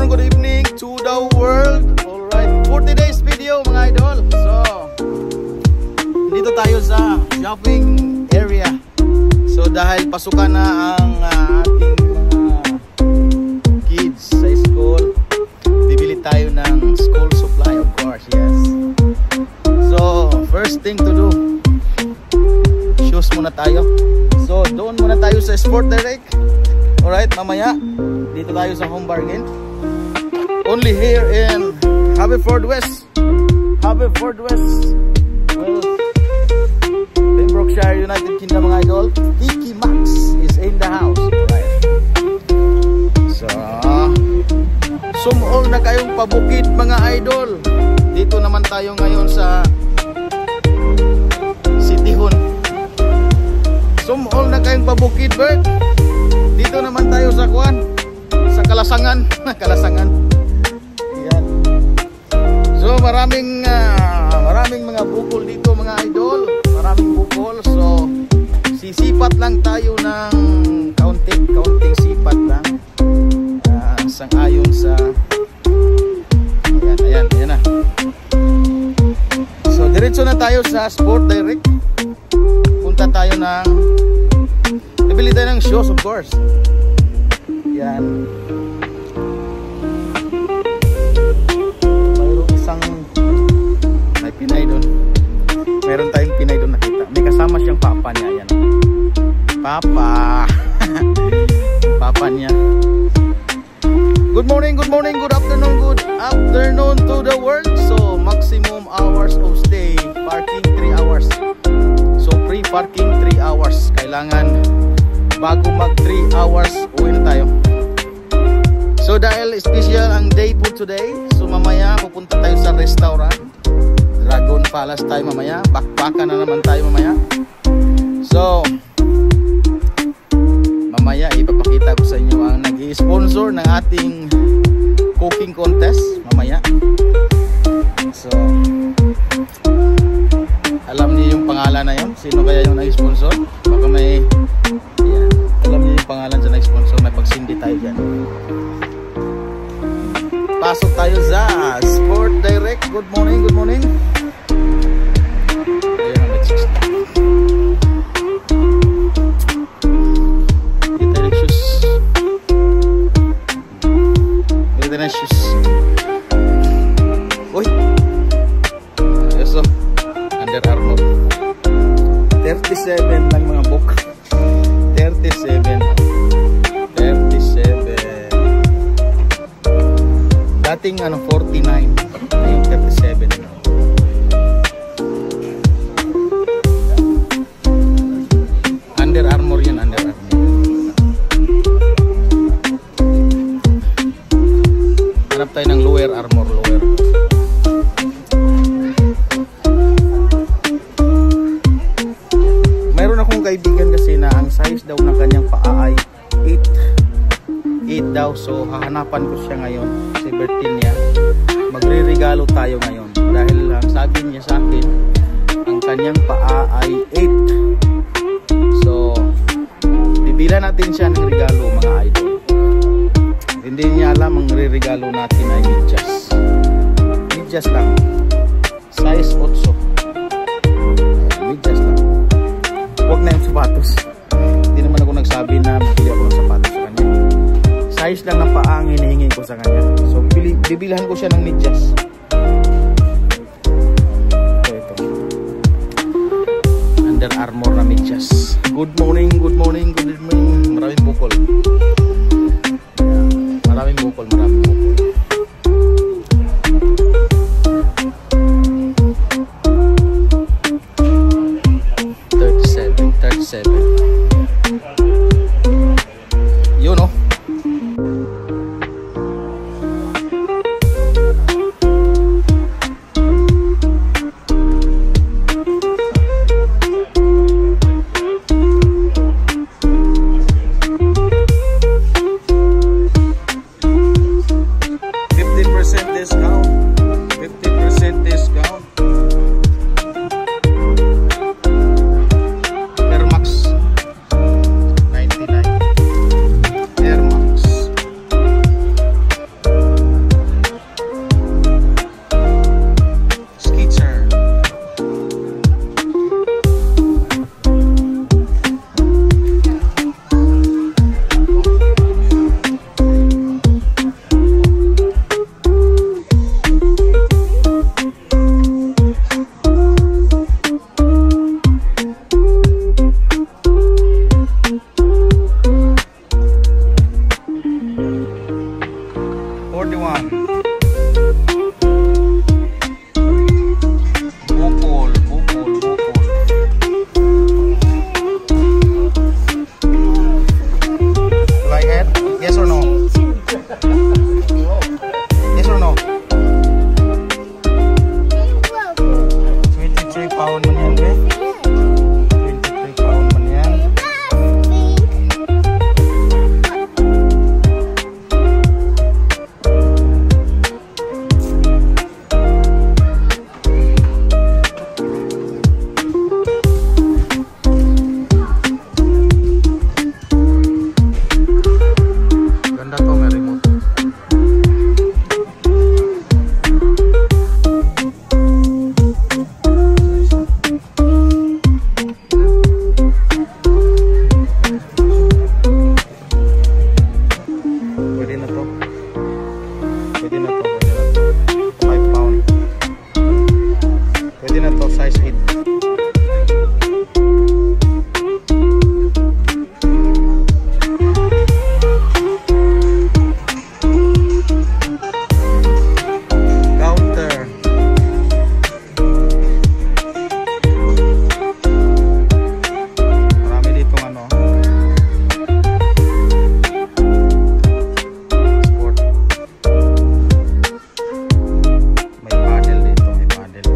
good evening to the world. Alright, 40 days video mga idol. So, dito tayo sa shopping area. So, dahil pasukan na ang ating kids sa school, bibili tayo ng school supply, of course, yes. So, first thing to do, shoes muna tayo. So, doon muna tayo sa Sport Direct. Alright, mamaya dito tayo sa Home Bargain. Only here in Haverford West. Haverford West. Well, Pembrokeshire, United Kingdom mga idol. Tiki Max is in the house. Alright. So, sumol na kayong pabukid mga idol. Dito naman tayo ngayon sa Cityhon. Sumol na kayong pabukid, Bert. Dito naman tayo sa Kuan, sa Kalasangan. Kalasangan. Yan. So maraming mga bukol dito mga idol. Maraming bukol. So sisipat lang tayo ng kaunting sipat lang. Sang-ayon sa ayan na. So diretso na tayo sa Sport Direct. Punta tayo ng bibili tayo ng shoes, of course. Yan. Mayroong isang may Pinay doon. Meron tayong Pinay doon nakita. May kasama siyang papa niya. Yan. Papa. Papa niya. Good morning, good afternoon to the world. So, maximum hours of stay. Parking 3 hours. So, free parking 3 hours. Kailangan bago mag 3 hours, uwi na tayo. So dahil special ang day po today, so mamaya pupunta tayo sa restaurant. Dragon Palace tayo mamaya. Bakbakan na naman tayo mamaya. So mamaya ipapakita ko sa inyo ang nag-i-sponsor ng ating cooking contest mamaya. So alam niyo yung pangalan na yun? Sino kaya yung nag-sponsor? Baka may alam niyo yung pangalan sa next sponsor, may pagsindi tayo dyan. Pasok tayo sa Sport Direct. Good morning. Ayun ang message. Kita ng shoes. Kita ng shoes. Uy! Ayos o. Under Armour. 37 lang mga book. 37 dating 49 ayun 37 Under Armour yan, Under Armour. Hanap tayo ng lower Armour, lower. Mayroon akong kaibigan kasi na ang size daw ng kanyang paa ay 8 daw. So hahanapan ko siya ngayon, si Bertinia. Magre-regalo tayo ngayon dahil ang sabi niya sa akin ang kanyang paa ay 8. So bibila natin siya ng regalo mga idol. Hindi niya alam ang re-regalo natin ay medyas lang, size 8. Medyas lang, huwag na yung sapatos. Hindi naman ako nagsabi na bibili ako ng sapatos sa kanya. Size lang ng paa ang hinihingi ko sa kanya. So bibilhan ko siya ng medyas. Ito. Under Armour na medyas. Good morning. Maraming bukol. Maraming bukol. 37. Yun o. 41. Bukol. Like it? Yes or no? Yes or no? 23 pound man yan, be? 23 pound man yan. Ganda to, may remote. Pwede na to. 5 pound. Pwede na to, size 8. Counter. Marami dito ano. Sport. May paddle dito, may paddle.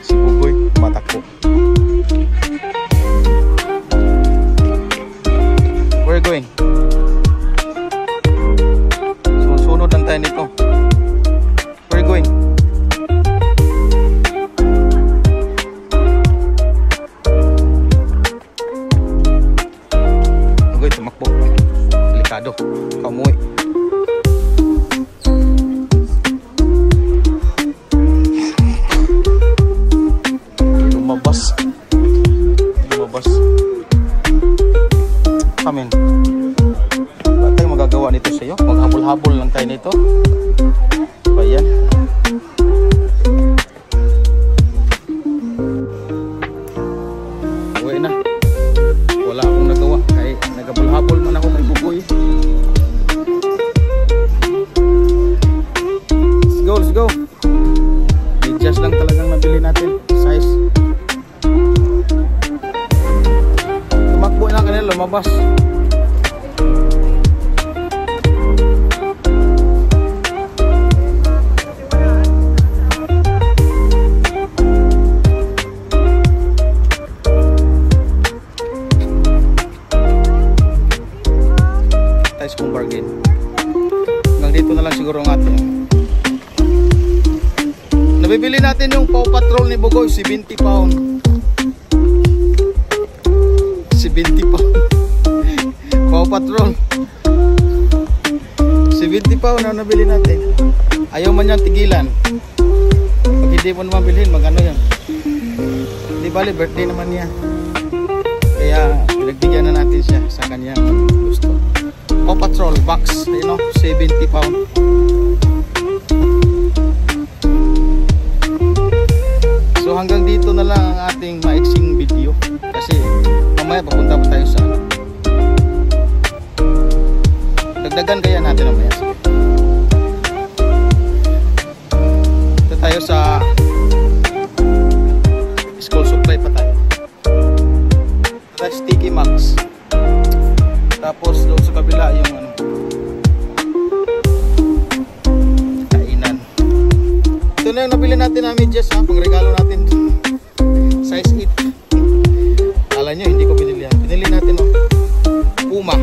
Si Bugoy, matakbo. Where are you going? Sunod lang tayo nito. Where are you going? Bugoy, tumakbo. Delikado. Kamuwi. Lumabas. Amin. Wala tayong magagawa nito sa iyo. Maghabol-habol lang tayo nito. Ba yan? Uwi na. Wala akong nagawa. Kaya naghabol-habol man ako kay Bugoy. Let's go. Medyas lang talagang nabili natin. Size. Tumakbo na kanila, lumabas. Tayo kong bargain. Hanggang dito na lang siguro ang atin. Nabibili natin yung Paw Patrol ni Bugoy, 70 pound. 70 pound. Paw Patrol. 70 pound na nabili natin. Ayaw man niyang tigilan. Pag hindi mo naman bilhin, magano yan. Hindi bali, birthday naman niya. Kaya pinagbigyan na natin siya sa kanyang gusto. Paw Patrol box, you know, 70 pound. So hanggang dito na lang ang ating maiksing video. Kasi mamaya papunta pa tayo sa ano. Dagdagan kaya natin mamaya. Ito tayo sa school supply pa tayo. Ito Sticky Max. Tapos doon sa kabila yung ano, kainan. Ito na yung nabili natin na medyas, ha, pang regalo natin. Size 8. Alam nyo, hindi ko pinili yan. Pinili natin, oh, Puma.